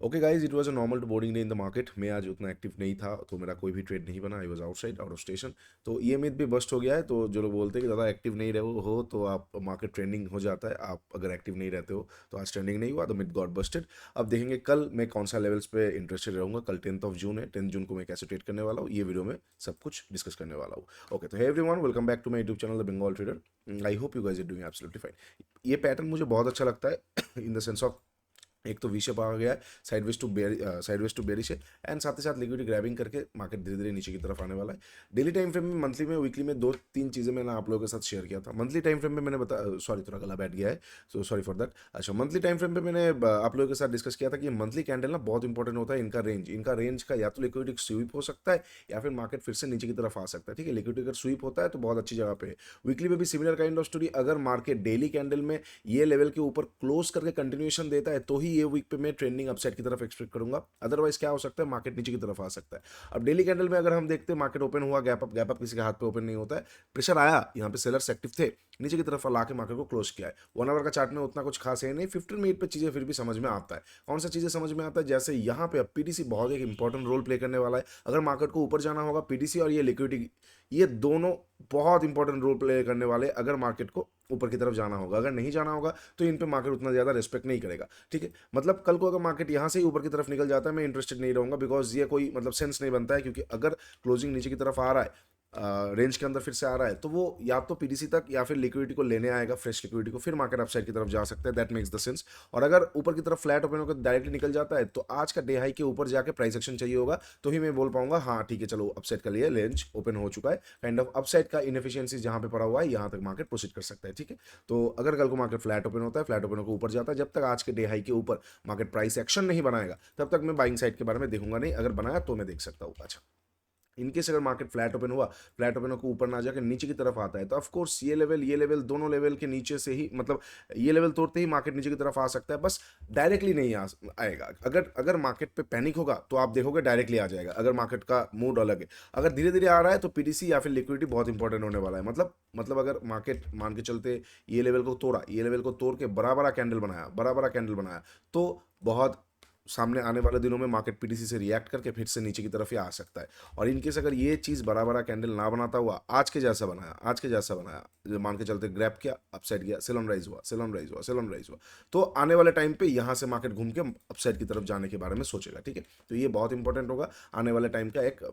Okay guys, it was a normal to boarding day in the market. मैं आज उतना active नहीं था तो मेरा कोई भी ट्रेड नहीं बना। I was outside, out of station. तो ये मिथ भी बस्ट हो गया है। तो जो लोग बोलते हैं कि ज़्यादा एक्टिव नहीं रहो हो तो आप मार्केट ट्रेंडिंग हो जाता है, आप अगर एक्टिव नहीं रहते हो तो आज ट्रेंडिंग नहीं हुआ, तो मिथ गॉट बस्टेड। अब देखेंगे कल मैं कौन सा लेवल्स पे इंटरेस्टेड रहूंगा। कल 10th ऑफ जून है, 10th जून को मैं कैसे ट्रेड करने वाला हूँ, ये वीडियो में सब कुछ डिस्कस करने वाला हूँ। ओके, तो hey everyone, welcome back to my YouTube channel the Bengal trader. I hope you guys are doing absolutely fine. ये पैटर्न मुझे बहुत अच्छा लगता है इन द सेंस ऑफ एक तो वी शेप आ गया है, साइडवेज टू बेरिश है, एंड साथ ही साथ लिक्विडिटी ग्रैबिंग करके मार्केट धीरे धीरे नीचे की तरफ आने वाला है। डेली टाइम फ्रेम में, मंथली में, वीकली में दो तीन चीज़ें मैंने आप लोगों के साथ शेयर किया था। मंथली टाइम फ्रेम में मैंने सॉरी थोड़ा गला बैठ गया है, सो सॉरी फॉर दैट। अच्छा, मंथली टाइम फ्रेम पे मैंने आप लोगों के साथ डिस्कस किया था कि मंथली कैंडल ना बहुत इंपॉर्टेंट होता है। इनका रेंज का या तो लिक्विडिटी स्वीप हो सकता है या फिर मार्केट फिर से नीचे की तरफ आ सकता है। ठीक है, लिक्विडिटी अगर स्वीप होता है तो बहुत अच्छी जगह पे है। वीकली में भी सिमिलर काइंड ऑफ स्टोरी। अगर मार्केट डेली कैंडल में ये लेवल के ऊपर क्लोज करके कंटिन्यूएशन देता है तो ही ये वीक पे मैं ट्रेंडिंग अपसाइड की तरफ एक्सपेक्ट करूंगा। अदरवाइज क्या हो सकता है, मार्केट नीचे की तरफ आ सकता है। अब डेली कैंडल में अगर हम देखते हैं, मार्केट ओपन हुआ, गैप अप किसी के हाथ पे ओपन नहीं होता है। प्रेशर आया, यहाँ पे सेलर्स एक्टिव थे, नीचे की तरफ ला के मार्केट को क्लोज किया है। 1 आवर का चार्ट में उतना कुछ खास है नहीं, 15 मिनट पे चीजें फिर भी समझ में आता है। कौन सा चीजें समझ में आता है, जैसे यहाँ पे अब पीटीसी बहुत एक इंपॉर्टेंट रोल प्ले करने वाला है। अगर मार्केट को ऊपर जाना होगा, पीटीसी और ये लिक्विडिटी, ये दोनों बहुत इंपॉर्टेंट रोल प्ले करने वाले, अगर मार्केट को ऊपर की तरफ जाना होगा। अगर नहीं जाना होगा तो इन पे मार्केट उतना ज़्यादा रिस्पेक्ट नहीं करेगा। ठीक है, मतलब कल को अगर मार्केट यहाँ से ही ऊपर की तरफ निकल जाता है, मैं इंटरेस्टेड नहीं रहूंगा, बिकॉज ये कोई मतलब सेंस नहीं बनता है। क्योंकि अगर क्लोजिंग नीचे की तरफ आ रहा है, रेंज के अंदर फिर से आ रहा है, तो वो या तो पीडीसी तक या फिर लिक्विडिटी को लेने आएगा, फ्रेश लिक्विडिटी को, फिर मार्केट अपसाइड की तरफ जा सकता है। That makes the sense. और अगर ऊपर की तरफ फ्लैट ओपन होकर डायरेक्टली निकल जाता है तो आज का डे हाई के ऊपर जाके प्राइस एक्शन चाहिए होगा, तो ही मैं बोल पाऊंगा हाँ ठीक है, चलो अपसाइड का लिए रेंज ओपन हो चुका है। काइंड ऑफ अपसाइड का इनएफिशिएंसी जहां पे पड़ा हुआ है, यहाँ तक मार्केट प्रोसीड कर सकता है। ठीक है, तो अगर कल को मार्केट फ्लैट ओपन होता है, फ्लैट ओपन होकर ऊपर जाता है, जब तक आज के डे हाई के ऊपर मार्केट प्राइस एक्शन नहीं बनाएगा तब तक मैं बाइंग साइड के बारे में देखूंगा नहीं। अगर बनाया तो मैं देख सकता हूँ। अच्छा, इनकेस अगर मार्केट फ्लैट ओपन हुआ, फ्लैट ओपन होकर ऊपर ना जाकर नीचे की तरफ आता है, तो ऑफ कोर्स ये लेवल दोनों लेवल के नीचे से ही, मतलब ये लेवल तोड़ते ही मार्केट नीचे की तरफ आ सकता है। बस डायरेक्टली नहीं आएगा। अगर अगर मार्केट पे पैनिक होगा तो आप देखोगे डायरेक्टली आ जाएगा, अगर मार्केट का मूड अलग है। अगर धीरे धीरे आ रहा है तो पीडीसी या फिर लिक्विडिटी बहुत इंपॉर्टेंट होने वाला है। मतलब अगर मार्केट मान के चलते ये लेवल को तोड़ा, ये लेवल को तोड़ के बड़ा बड़ा कैंडल बनाया, बड़ा बड़ा कैंडल बनाया, तो बहुत सामने आने वाले दिनों में मार्केट पीटीसी से रिएक्ट करके फिर से नीचे की तरफ ही आ सकता है। और इनकेस अगर ये चीज़ बड़ा बड़ा कैंडल ना बनाता हुआ, आज के जैसा बनाया, मान के चलते ग्रैप किया, अपसाइड गया, सेल ऑन राइज हुआ, सेल ऑन राइज हुआ, सेल ऑन राइज हुआ, तो आने वाले टाइम पे यहाँ से मार्केट घूम के अपसाइड की तरफ जाने के बारे में सोचेगा। ठीक है, तो ये बहुत इंपॉर्टेंट होगा आने वाले टाइम का एक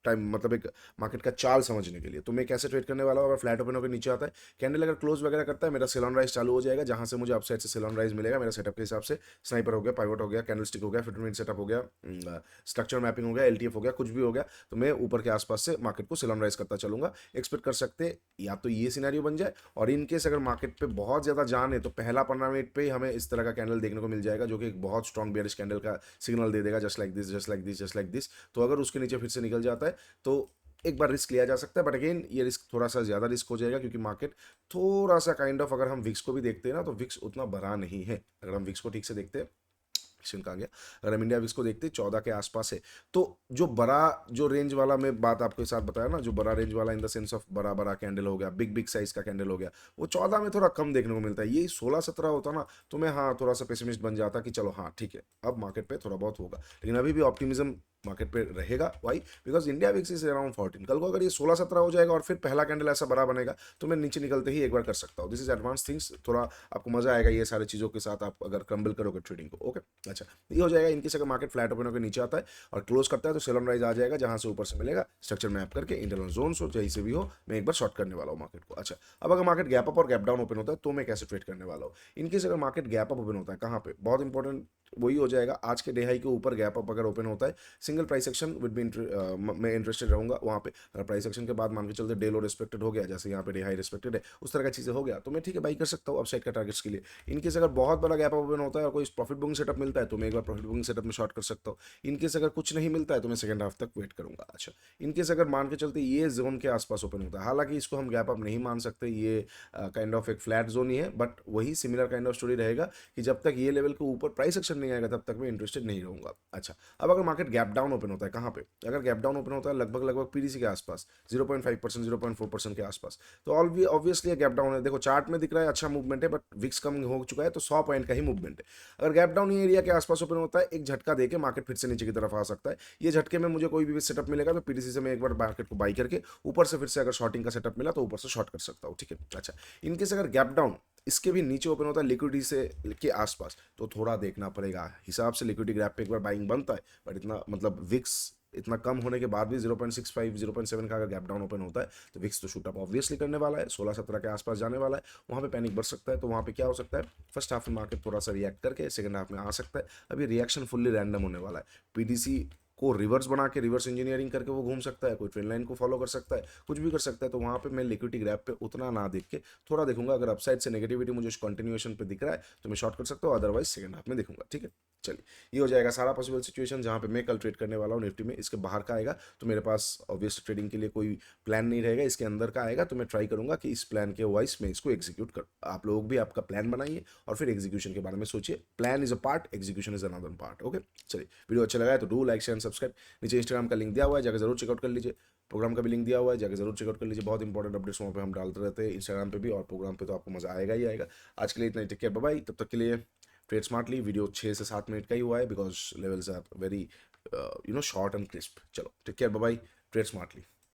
टाइम, मतलब एक मार्केट का चाल समझने के लिए। तो मैं कैसे ट्रेड करने वाला हूँ, अगर फ्लैट ओपन होकर नीचे आता है, कैंडल अगर क्लोज वगैरह करता है, मेरा सेल ऑन राइज चालू हो जाएगा, जहां से मुझे अपसाइड से सेल ऑन राइज मिलेगा मेरा सेटअप के हिसाब से। स्नाइपर हो गया, पाइवट हो गया, कैंडल स्टिक हो गया, 15 मिनट सेटअप हो गया, स्ट्रक्चर मैपिंग हो गया, एलटीएफ हो गया, कुछ भी हो गया, तो मैं ऊपर के आसपास से मार्केट को सेल ऑन राइज करता चलूंगा। एक्सपेक्ट कर सकते हैं या तो ये सिनेरियो बन जाए, और इनकेस अगर मार्केट पे बहुत ज़्यादा जान है तो पहला 15 मिनट पे ही हमें इस तरह का कैंडल देखने को मिल जाएगा, जो कि एक बहुत स्ट्रॉन्ग बेयरिश कैंडल का सिग्नल दे देगा, just like this, just like this, just like this. तो अगर उसके नीचे फिर से निकल जाता है तो एक बार रिस्क लिया जा सकता है, बट अगेन ये रिस्क थोड़ा सा ज़्यादा रिस्क हो जाएगा, क्योंकि मार्केट थोड़ा सा काइंड ऑफ, अगर हम विक्स को भी देखते हैं ना, तो विक्स उतना बड़ा नहीं है। अगर हम विक्स को ठीक से देखते हैं, कहा गया, अगर हम इंडिया विक्स को देखते हैं 14 के आसपास है। तो जो बड़ा, जो रेंज वाला मैं बात आपके साथ बताया ना, जो बड़ा रेंज वाला इन द सेंस ऑफ बड़ा बड़ा कैंडल हो गया, बिग बिग साइज का कैंडल हो गया, वो 14 में थोड़ा कम देखने को मिलता है। ये 16-17 होता ना, तो मैं हाँ थोड़ा सा पेसिमिस्ट बन जाता कि चलो हाँ ठीक है, अब मार्केट पे थोड़ा बहुत होगा। लेकिन अभी भी ऑप्टिमिज्म मार्केट पे रहेगा। Why? Because India VIX is around 14। कल को अगर ये 16-17 हो जाएगा और फिर पहला कैंडल ऐसा बड़ा बनेगा, तो मैं नीचे निकलते ही एक बार कर सकता हूँ। दिस इज एडवांस थिंग्स, थोड़ा आपको मजा आएगा ये सारी चीज़ों के साथ आप अगर क्रम्बल करोगे ट्रेडिंग को। ओके, अच्छा, ये हो जाएगा। इनकेस अगर मार्केट फ्लैट ओपन होकर नीचे आता है और क्लोज करता है, तो सेल ऑन राइज आ जाएगा, जहां से ऊपर से मिलेगा, स्ट्रक्चर मैप करके इंटरनल जोन हो जहीं से भी हो, मैं एक बार शॉर्ट करने वाला हूँ मार्केट को। अच्छा, अब अगर मार्केट गैप अप और गैप डाउन ओपन होता है तो मैं कैसे ट्रेड करने वाला हूँ। इनकेस अगर मार्केट गैप अप ओपन होता है, कहाँ पे, बहुत इंपॉर्टेंट वही हो जाएगा, आज के डे हाई के ऊपर गैप अप अगर ओपन होता है, single price action with B, मैं इंटरेस्टेड रहूंगा वहाँ पे। अगर प्राइस एक्शन के बाद मान के चलते डे लो रिस्पेक्टेड हो गया, जैसे यहाँ पे डे हाई रिस्पेक्टेड है, उस तरह का चीज़ें हो गया, तो मैं ठीक है बाई कर सकता हूँ अपसाइड का टारगेट्स के लिए। इनकेस अगर बहुत बड़ा गैप ओपन होता है और कोई प्रॉफिट बुकिंग सेटअप मिलता है, तो मैं एक बार प्रॉफिट बुकिंग सेटअप में शॉर्ट कर सकता हूँ। इनकेस अगर कुछ नहीं मिलता है तो मैं सेकंड हाफ तक वेट करूंगा। अच्छा, इनकेस अगर मान के चलते ये जोन के आसपास ओपन होता है, हालांकि इसको हम गैप अप नहीं मान सकते, ये काइंड ऑफ एक फ्लैट जोन ही है, बट वही सिमिलर काइंड ऑफ स्टोरी रहेगा कि जब तक ये लेवल के ऊपर प्राइस एक्शन नहीं आएगा तब तक मैं इंटरेस्टेड नहीं रहूंगा। अच्छा, अब अगर मार्केट गैप डाउन ओपन होता है, कहाँ पे, अगर गैप डाउन ओपन होता है लगभग पीडीसी के आसपास 0.5% 0.4% के आसपास, तो ऑब्वियसली गैप डाउन है। देखो चार्ट में दिख रहा है अच्छा मूवमेंट है, बट विक्स कम हो चुका है तो 100 पॉइंट का ही मूवमेंट है। अगर गैप डाउन ये एरिया के आसपास ओपन होता है, एक झटका देके मार्केट फिर से नीचे की तरफ आ सकता है। ये झटके में मुझे कोई भी सेटअप मिलेगा तो पीडीसी से मैं एक बार मार्केट को बाई करके ऊपर से फिर से अगर शॉर्टिंग का सेटअप मिला तो ऊपर से शॉर्ट कर सकता हूँ, ठीक है। अच्छा, इनकेस अगर गैप डाउन इसके भी नीचे ओपन होता है लिक्विडिटी से के आसपास, तो थोड़ा देखना पड़ेगा हिसाब से लिक्विडिटी गैप पे एक बार बाइंग बनता है, बट इतना मतलब विक्स इतना कम होने के बाद भी 0.65 0.7 का अगर गैप डाउन ओपन होता है तो विक्स तो शूट अप ऑब्वियसली करने वाला है, 16-17 के आसपास जाने वाला है। वहाँ पे पैनिक बढ़ सकता है, तो वहाँ पे क्या हो सकता है, फर्स्ट हाफ में मार्केट थोड़ा सा रिएक्ट करके सेकंड हाफ में आ सकता है। अभी रिएक्शन फुल्ली रैंडम होने वाला है। पीडीसी को रिवर्स बना के रिवर्स इंजीनियरिंग करके वो घूम सकता है, कोई ट्रेंड लाइन को फॉलो कर सकता है, कुछ भी कर सकता है। तो वहाँ पे मैं लिक्विडिटी ग्रैप पे उतना ना देख के थोड़ा देखूंगा, अगर अपसाइड से नेगेटिविटी मुझे कंटिन्यूएशन पे दिख रहा है तो मैं शॉर्ट कर सकता हूँ, अदरवाइज सेकंड हाफ में देखूंगा, ठीक है। चलिए, ये हो जाएगा सारा पॉसिबल सिचुएशन जहाँ पे मैं कल ट्रेड करने वाला हूँ निफ्टी में। इसके बाहर का आएगा तो मेरे पास ऑब्वियस ट्रेडिंग के लिए कोई प्लान नहीं रहेगा, इसके अंदर का आएगा तो मैं ट्राई करूंगा कि इस प्लान के वाइज मैं इसको एग्जीक्यूट कर। आप लोग भी आपका प्लान बनाइए और फिर एग्जीक्यूशन के बारे में सोचिए। Plan is a part, execution is another part, okay. चलिए, वीडियो अच्छा लगा है तो डू लाइक शेयर सब्सक्राइब। नीचे इंस्टाग्राम का लिंक दिया हुआ है, जाकर जरूर चेकआउट कर लीजिए। प्रोग्राम का भी लिंक दिया हुआ है, जाकर जरूर चेकआउट कर लीजिए। बहुत इंपॉर्टेंट अपडेट्स वहाँ पे हम डालते रहते हैं इंस्टाग्राम पे भी, और प्रोग्राम पे तो आपको मजा आएगा ही आएगा। आज के लिए इतना ही, टेक केयर, बाय बाय। तब तक के लिए ट्रेड स्मार्टली। वीडियो 6 से 7 मिनट का ही हुआ है because levels are very short and crisp. चलो, take care, bye bye, trade smartly.